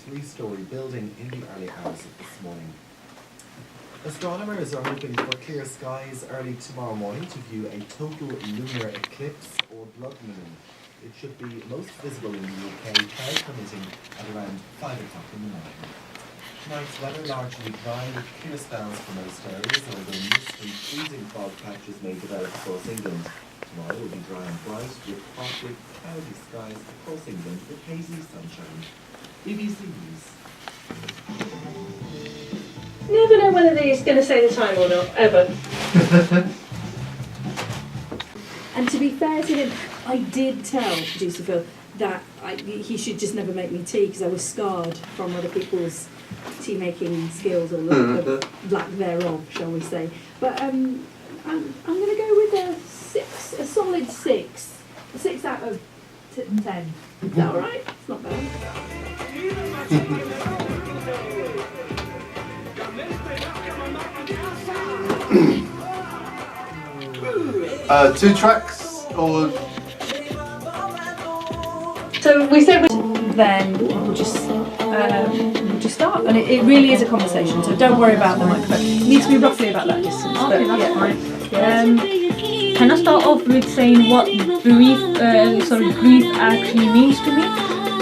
Three-storey building in the early hours of this morning. Astronomers are hoping for clear skies early tomorrow morning to view a total lunar eclipse or blood moon. It should be most visible in the UK, cloud permitting at around 5 o'clock in the morning. Tonight's weather largely dry with clear spells for most areas, although mist and freezing fog patches may develop across England. Tomorrow will be dry and bright with partly cloudy skies across England with hazy sunshine. BBC News. Never know whether he's going to say the time or not, ever. And to be fair to him, I did tell producer Phil that he should just never make me tea because I was scarred from other people's tea making skills or lack thereof, shall we say. But I'm going to go with a solid 6. A 6 out of 10. Is that alright? It's not bad. 2 tracks or... So we said then we'll just start, and it really is a conversation. So don't worry about the microphone. It needs to be roughly about that distance. Okay, that's fine. Can I start off with saying what grief actually means to me?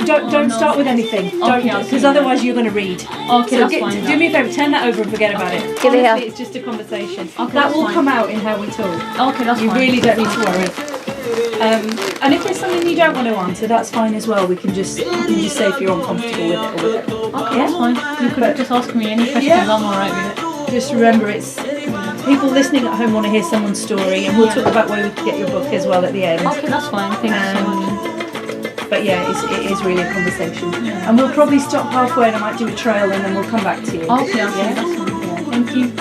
Don't start with anything. Because otherwise you're going to read. Okay, so that's fine. Do me a favour, turn that over and forget about it. Give Honestly, it's just a conversation. Okay, that will fine. come out in how we talk. Okay, that's you fine. really don't need to worry. And if there's something you don't want to answer, that's fine as well. You can just say if you're uncomfortable with it or whatever. Okay, that's fine. You could just ask me any questions. Yeah. I'm alright with it. Just remember, it's people listening at home want to hear someone's story, and we'll talk about where we can get your book as well at the end. Okay, that's fine. Thank you so much. But yeah, it is really a conversation. And we'll probably stop halfway and I might do a trail and then we'll come back to you. Okay, yeah? that's fine. Yeah. Thank you.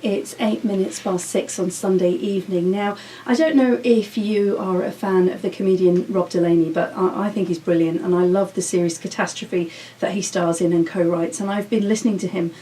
It's 6:08 on Sunday evening. Now, I don't know if you are a fan of the comedian Rob Delaney, but I think he's brilliant and I love the series Catastrophe that he stars in and co-writes. And I've been listening to him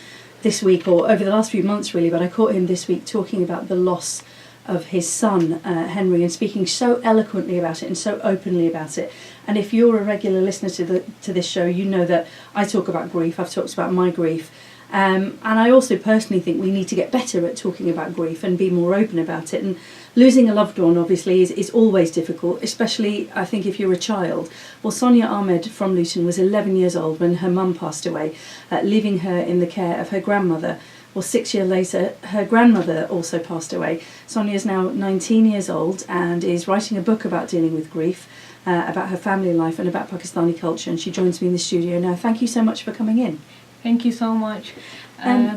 this week, or over the last few months really, but I caught him this week talking about the loss of his son, Henry, and speaking so eloquently about it and so openly about it. And if you're a regular listener to this show, you know that I talk about grief. I've talked about my grief. And I also personally think we need to get better at talking about grief and be more open about it. And losing a loved one, obviously, is always difficult, especially, I think, if you're a child. Well, Sonia Ahmed from Luton was 11 years old when her mum passed away, leaving her in the care of her grandmother. Well, 6 years later, her grandmother also passed away. Sonia is now 19 years old and is writing a book about dealing with grief, about her family life and about Pakistani culture. And she joins me in the studio now. Thank you so much for coming in. Thank you so much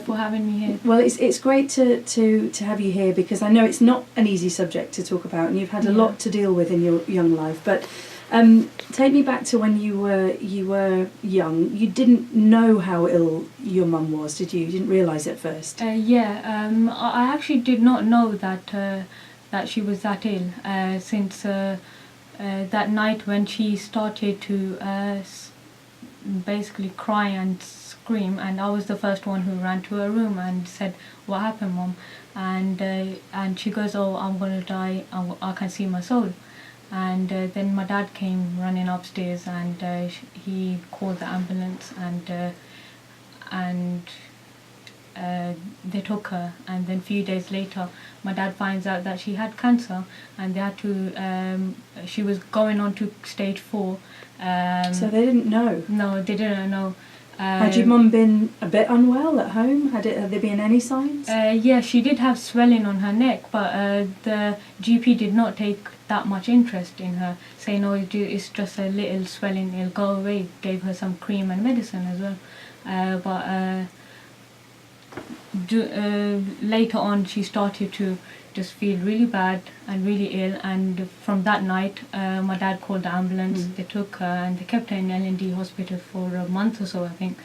for having me here. Well, it's great to have you here because I know it's not an easy subject to talk about and you've had a lot to deal with in your young life. But take me back to when you were young. You didn't know how ill your mum was, did you? You didn't realise at first? I actually did not know that she was that ill since that night when she started to basically cry and scream, and I was the first one who ran to her room and said, "What happened, Mom?" And she goes, "Oh, I'm gonna die. I can see my soul." And then my dad came running upstairs and he called the ambulance and they took her. And then a few days later, my dad finds out that she had cancer and they had to. She was going on to stage 4. So they didn't know? No, they didn't know. Had your mum been a bit unwell at home? Had there been any signs? Yeah, she did have swelling on her neck, but the GP did not take that much interest in her, saying, "Oh, it's just a little swelling, it'll go away." Gave her some cream and medicine as well. Later on, she started to just feel really bad and really ill, and from that night my dad called the ambulance. They took her and they kept her in L&D hospital for a month or so, I think,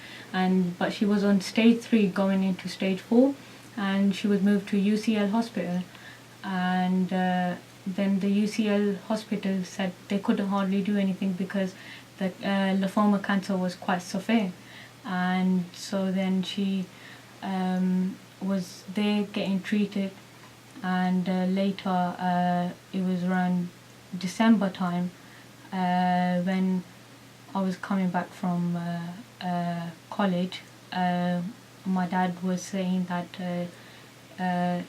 but she was on stage 3 going into stage 4, and she was moved to UCL hospital, and then the UCL hospital said they couldn't hardly do anything because the lymphoma cancer was quite severe, and so then she was there getting treated, and later it was around December time when I was coming back from college. My dad was saying that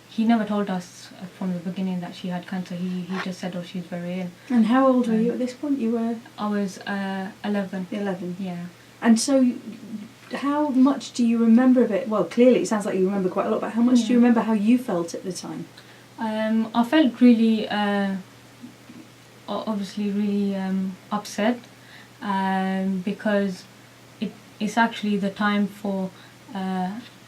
he never told us from the beginning that she had cancer. He just said, oh, she's very ill. And how old were you at this point? You were I was 11. 11. Yeah. And so, how much do you remember of it? Well, clearly it sounds like you remember quite a lot, but how much do you remember how you felt at the time? I felt really, obviously really upset because it's actually the time for,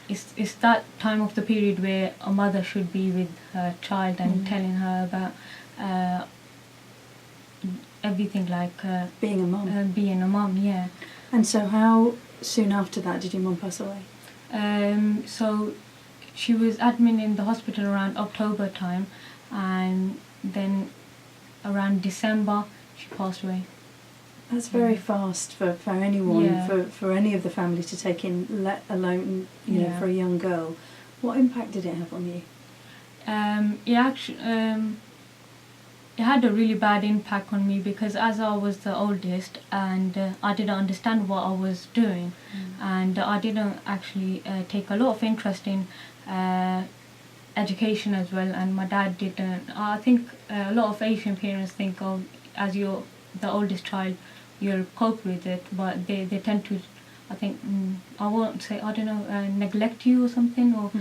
it's that time of the period where a mother should be with her child and telling her about everything, like Being a mum. being a mum, yeah. And so how soon after that did your mum pass away? So she was admitted in the hospital around October time, and then around December she passed away. That's very fast for anyone, Yeah. for any of the family to take in, let alone, you know, Yeah. for a young girl. What impact did it have on you? It actually it had a really bad impact on me because as I was the oldest, and I didn't understand what I was doing, and I didn't actually take a lot of interest in education as well, and my dad didn't. I think a lot of Asian parents think, oh, as you're the oldest child, you'll cope with it, but they tend to, I think, I won't say, I don't know, neglect you or something, or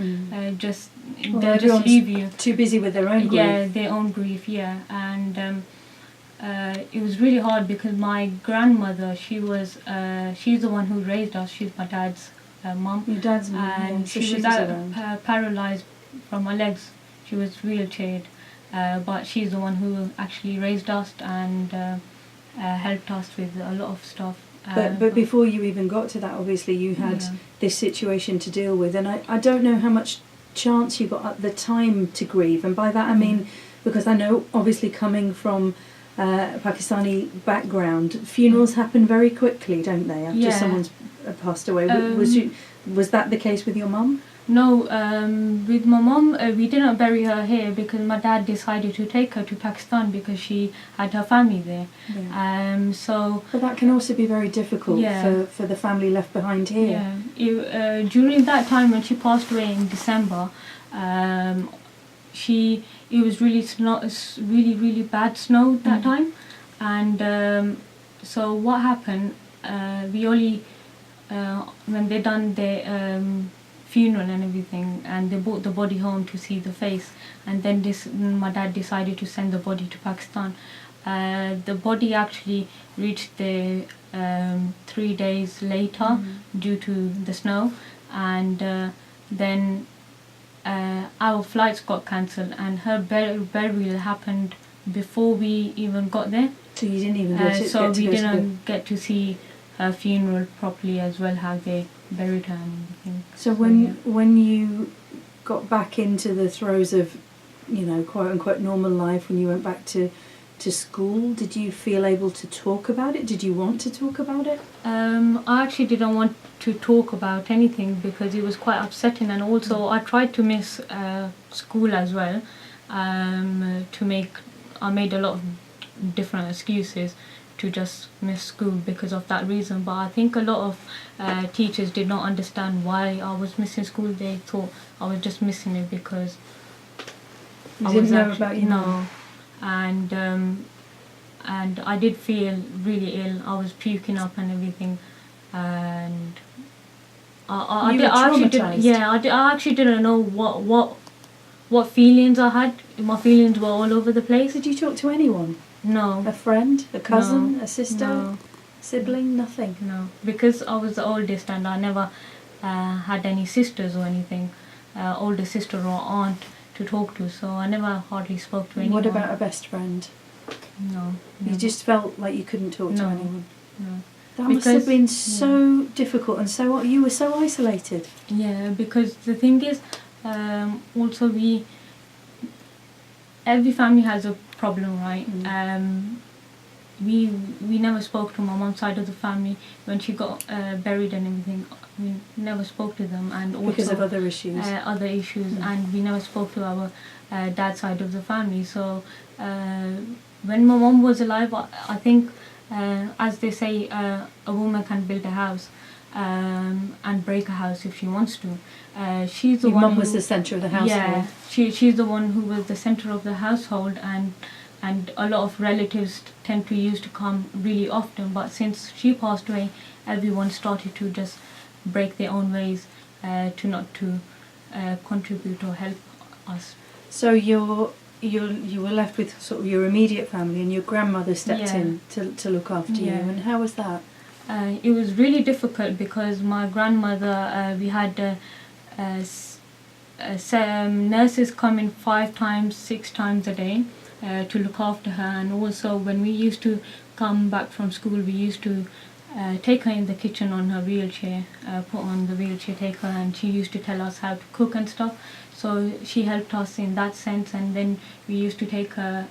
just, Well, they'll just everyone's leave you. Too busy with their own grief. Yeah, their own grief, yeah. And it was really hard because my grandmother, she's the one who raised us. She's my dad's mum. Your dad's mum, yeah, And so she was around. paralysed from her legs. She was wheelchaired. But she's the one who actually raised us and helped us with a lot of stuff. But before you even got to that, obviously you had Yeah. this situation to deal with, and I don't know how much chance you got at the time to grieve. And by that I mean, because I know obviously coming from a Pakistani background, funerals happen very quickly, don't they, after Yeah. someone's passed away. Was that the case with your mum? No, with my mum, we didn't bury her here because my dad decided to take her to Pakistan because she had her family there. So But that can also be very difficult Yeah. for the family left behind here. yeah, during that time when she passed away in December, it was really bad snow that time, and so what happened? We only when they done their funeral and everything, and they brought the body home to see the face, and then my dad decided to send the body to Pakistan. The body actually reached there 3 days later due to the snow, and then our flights got cancelled, and her burial happened before we even got there. So you didn't even get to So get to we go to didn't get to see her funeral properly as well, how they buried her and everything. So when you got back into the throes of, you know, quote unquote normal life, when you went back to school, did you feel able to talk about it? Did you want to talk about it? I actually didn't want to talk about anything because it was quite upsetting, and also I tried to miss school as well. I made a lot of different excuses to just miss school because of that reason, but I think a lot of teachers did not understand why I was missing school. They thought I was just missing it because You I didn't was know actually, about your mum? no, and I did feel really ill. I was puking up and everything, and I You were actually traumatised? didn't. I actually didn't know what feelings I had. My feelings were all over the place. Did you talk to anyone? No, A friend, a cousin, No. a sister, no, sibling, nothing? no, because I was the oldest and I never had any sisters or anything, older sister or aunt to talk to. So I never hardly spoke to anyone. What about a best friend? No. You just felt like you couldn't talk to No. anyone? No. That must have Because- been so difficult, and you were so isolated. Yeah, because the thing is, also every family has a problem, right? Mm. We never spoke to my mom's side of the family when she got buried and everything. We never spoke to them, and also Because of other issues. And we never spoke to our dad's side of the family. So when my mom was alive, I think, as they say, a woman can build a house and break a house if she wants to. She's the Your one mum who was the centre of the household. yeah, she's the one who was the center of the household, and a lot of relatives tend to used to come really often. But since she passed away, everyone started to just break their own ways to not to contribute or help us. So you were left with sort of your immediate family, and your grandmother stepped Yeah. in to look after you. Yeah. And how was that? It was really difficult because my grandmother, we had nurses coming 5 times, 6 times a day to look after her. And also when we used to come back from school, we used to take her in the kitchen on her wheelchair, put on the wheelchair, take her, and she used to tell us how to cook and stuff. So she helped us in that sense. And then we used to take her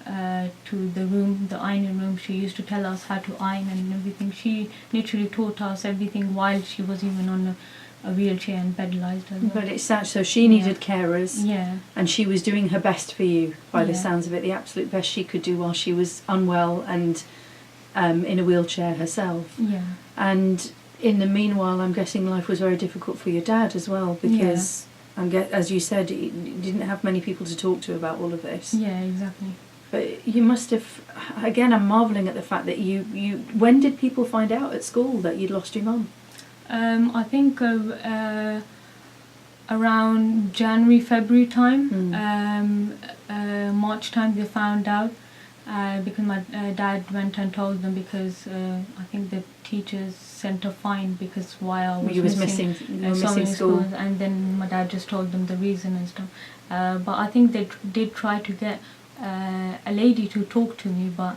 to the room, the ironing room. She used to tell us how to iron and everything. She literally taught us everything while she was even on a wheelchair and bedalised as well. But it's sad. So she needed carers, Yeah, and she was doing her best for you, by the Yeah. sounds of it, the absolute best she could do while she was unwell and in a wheelchair herself. yeah. And in the meanwhile, I'm guessing life was very difficult for your dad as well, because as you said, you didn't have many people to talk to about all of this. Yeah, exactly. But you must have, again, I'm marvelling at the fact that you when did people find out at school that you'd lost your mum? I think around January, February time, March time they found out because my dad went and told them, because I think the teachers sent a fine because why I was You was missing so missing many school. schools, and then my dad just told them the reason and stuff. But I think they did try to get a lady to talk to me, but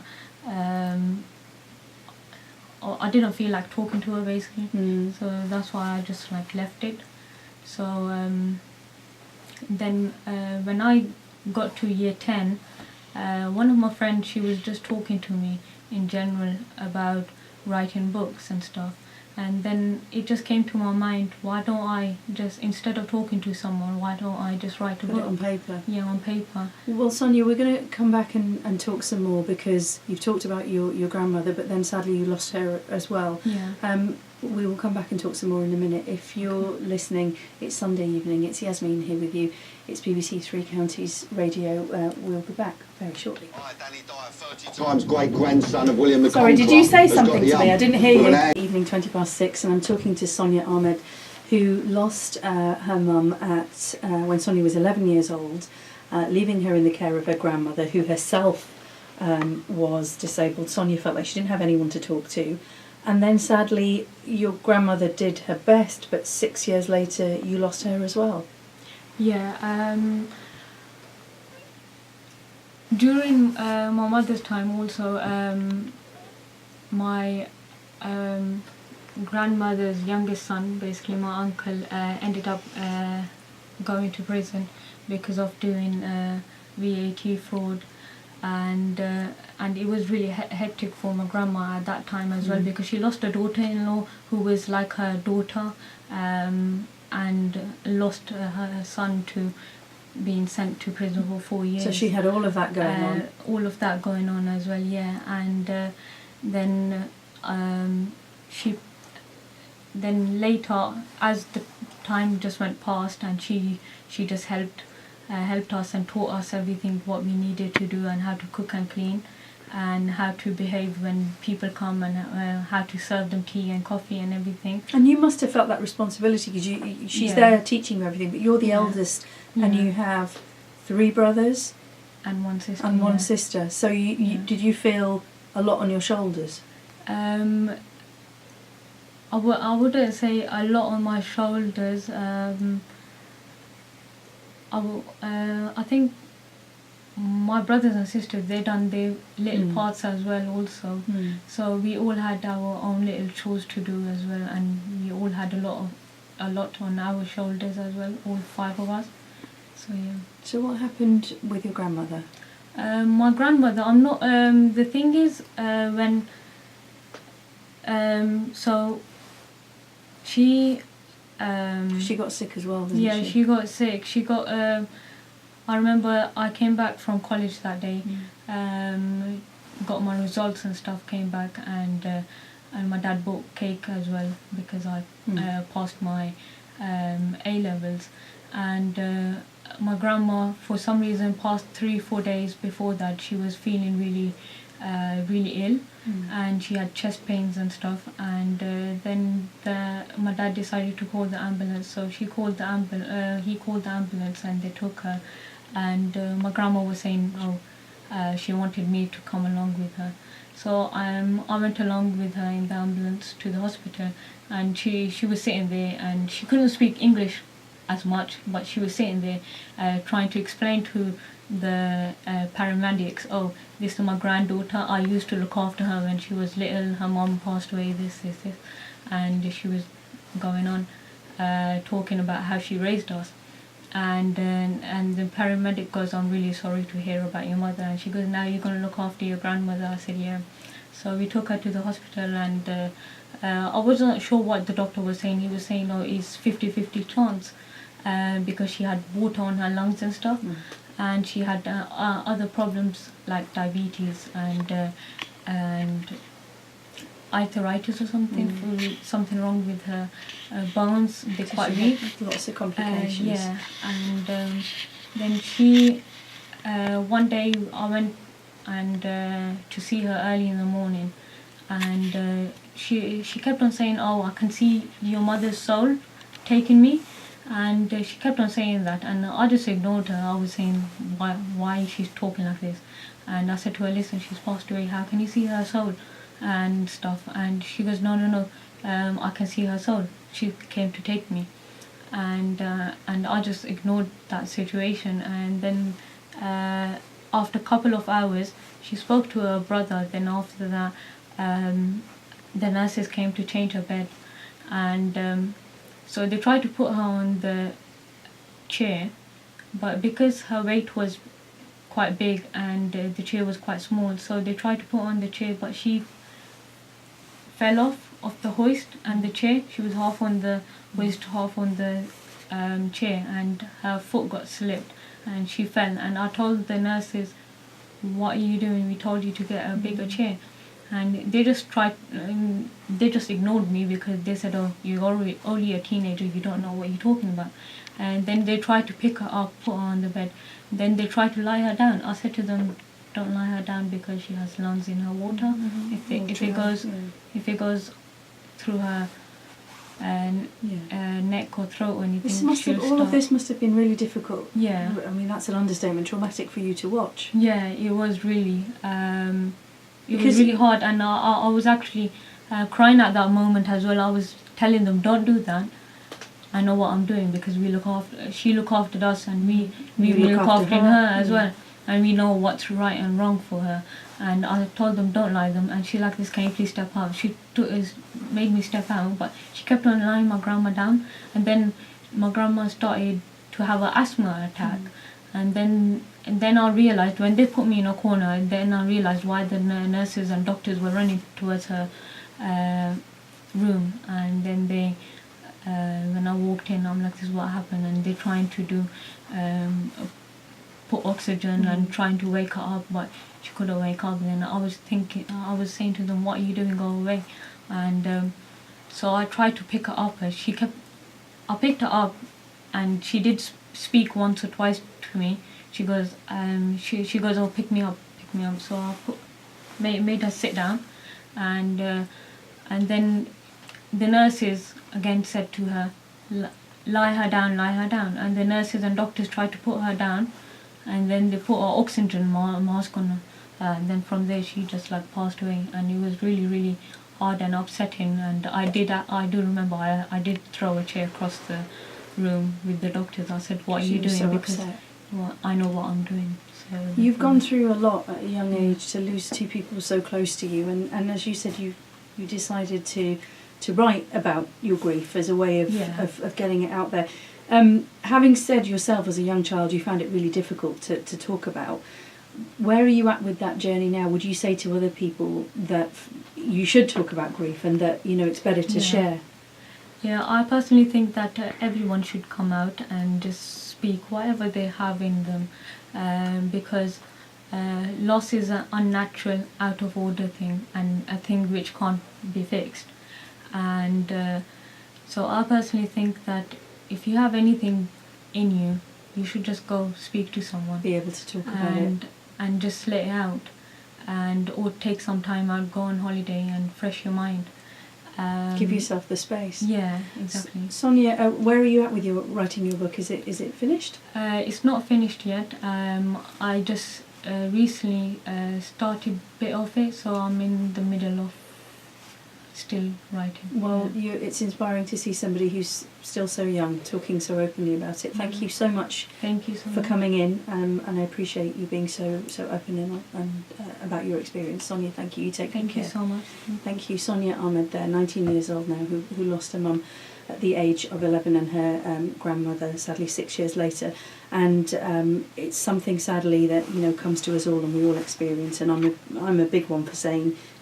I didn't feel like talking to her basically. Mm. So that's why I just like left it. So then when I got to year 10, one of my friends, she was just talking to me in general about writing books and stuff. And then it just came to my mind, why don't I just, instead of talking to someone, why don't I just write a Put it on book? paper. Yeah, on paper. Well, Sonia, we're going to come back and talk some more, because you've talked about your grandmother, but then sadly you lost her as well. Yeah. We will come back and talk some more in a minute. If you're listening, it's Sunday evening. It's Yasmin here with you. It's BBC Three Counties Radio. We'll be back very shortly. I, Danny Dyer, 30 times great-grandson of William the Sorry, did Conqueror, you say has got something the to me? I didn't hear with you. an Evening 6:20, and I'm talking to Sonia Ahmed, who lost her mum at when Sonia was 11 years old, leaving her in the care of her grandmother, who herself was disabled. Sonia felt like she didn't have anyone to talk to. And then sadly, your grandmother did her best, but 6 years later, you lost her as well. Yeah. During my mother's time also, my grandmother's youngest son, basically my uncle, ended up going to prison because of doing VAT fraud. And it was really hectic for my grandma at that time as well, because she lost a daughter-in-law who was like her daughter, and lost her son to being sent to prison for 4 years. So she had all of that going on. All of that going on as well, yeah. And then later, as the time just went past, and she just helped us and taught us everything what we needed to do, and how to cook and clean, and how to behave when people come, and how to serve them tea and coffee and everything. And you must have felt that responsibility, because she's Yeah. there teaching you everything, but you're the Yeah. eldest, and Yeah. you have 3 brothers And one sister. and one yeah. sister. So Yeah. did you feel a lot on your shoulders? I wouldn't say a lot on my shoulders. I think my brothers and sisters, they done their little parts as well also. So we all had our own little chores to do as well, and we all had a lot on our shoulders as well, all 5 of us. So yeah. So what happened with your grandmother? My grandmother, I'm not. The thing is, when so she She got sick as well, didn't yeah, she? she got sick. She got. I remember I came back from college that day. Got my results and stuff. Came back and my dad bought cake as well because I passed my A levels, and my grandma for some reason past 3-4 days before that she was feeling really ill, and she had chest pains and stuff, and then my dad decided to call the ambulance, so he called the ambulance and they took her, and my grandma was saying she wanted me to come along with her, so I went along with her in the ambulance to the hospital, and she was sitting there and she couldn't speak English as much, but she was sitting there trying to explain to the paramedics, oh, this is my granddaughter, I used to look after her when she was little, her mom passed away, this, and she was going on talking about how she raised us, and the paramedic goes, I'm really sorry to hear about your mother, and she goes, now you're going to look after your grandmother. I said, yeah. So we took her to the hospital, and I wasn't sure what the doctor was saying. He was saying, oh, it's 50-50 chance, because she had water on her lungs and stuff, and she had other problems like diabetes and arthritis or something, something wrong with her bones. They're So quite she weak. had lots of complications. Yeah, and then she one day I went and to see her early in the morning, and she kept on saying, oh, I can see your mother's soul taking me, and she kept on saying that, and I just ignored her. I was saying, why she's talking like this, and I said to her, listen, she's passed away, how can you see her soul and stuff, and she goes, no, I can see her soul, she came to take me, and I just ignored that situation, and then after a couple of hours she spoke to her brother. Then after that the nurses came to change her bed, and so they tried to put her on the chair, but because her weight was quite big and the chair was quite small, so they tried to put her on the chair, but she fell off the hoist and the chair. She was half on the hoist, half on the chair, and her foot got slipped and she fell. And I told the nurses, what are you doing? We told you to get a bigger chair. And they just they just ignored me because they said, oh, you're only a teenager, you don't know what you're talking about. And then they tried to pick her up, put her on the bed. Then they tried to lie her down. I said to them, don't lie her down because she has lungs in her water. If it goes through her neck or throat or anything, All of this must have been really difficult. Yeah. I mean, that's an understatement. Traumatic for you to watch. Yeah, it was really. It was really hard, and I was actually crying at that moment as well. I was telling them, don't do that. I know what I'm doing because she looked after us, and we look after her as well, and we know what's right and wrong for her. And I told them, don't lie them, and she like this, can you please step out? She made me step out, but she kept on lying my grandma down, and then my grandma started to have an asthma attack, and then I realised when they put me in a corner, then I realised why the nurses and doctors were running towards her room, and then they when I walked in, I'm like, this is what happened, and they're trying to do put oxygen and trying to wake her up, but she couldn't wake up. And then I was saying to them, what are you doing, go away. And so I tried to pick her up, and I picked her up, and she did speak once or twice to me. She goes, she goes, oh, pick me up. So I made her sit down, and then the nurses again said to her, lie her down, and the nurses and doctors tried to put her down, and then they put an oxygen mask on her, and then from there she just like passed away, and it was really, really hard and upsetting. And I do remember I did throw a chair across the room with the doctors. I said, what are you doing? So because upset. well, I know what I'm doing. So You've gone through a lot at a young age to lose two people so close to you, and as you said, you decided to write about your grief as a way of getting it out there. Having said yourself as a young child you found it really difficult to talk about, where are you at with that journey now? Would you say to other people that you should talk about grief and that, you know, it's better to share? Yeah, I personally think that everyone should come out and just speak whatever they have in them, because loss is an unnatural, out of order thing and a thing which can't be fixed. And so I personally think that if you have anything in you, you should just go speak to someone. Be able to talk about it. And just let it out. Or take some time out, go on holiday and fresh your mind. Give yourself the space. Yeah, exactly. Sonia, where are you at with your writing your book? Is it finished? It's not finished yet. I just recently started a bit of it, so I'm in the middle of still writing. Well, it's inspiring to see somebody who's still so young talking so openly about it. Thank you so much. Thank you so for much. coming in, and I appreciate you being so open and about your experience. Sonia, thank you. You take Thank care. you so much. Thank you, Sonia Ahmed. There, 19 years old now, who lost her mum at the age of 11, and her grandmother sadly 6 years later. And it's something sadly that comes to us all, and we all experience. And I'm a big one for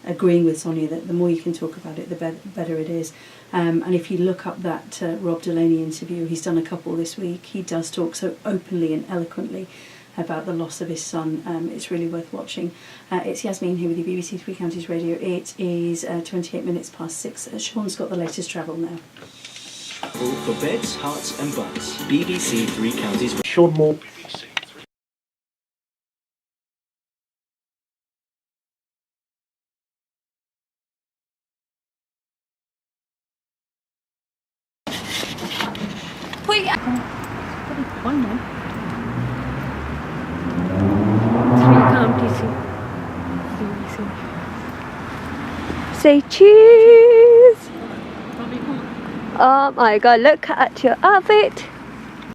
agreeing with Sonia that the more you can talk about it, the better it is. And if you look up that Rob Delaney interview, he's done a couple this week. He does talk so openly and eloquently about the loss of his son. It's really worth watching. It's Yasmin here with you, BBC Three Counties Radio. It is 28 minutes past 6. Sean's got the latest travel now. For beds, hearts and buns. BBC Three Counties. Sean Moore. One more. Three Counties. BBC. Say cheese! Oh my god, look at your outfit!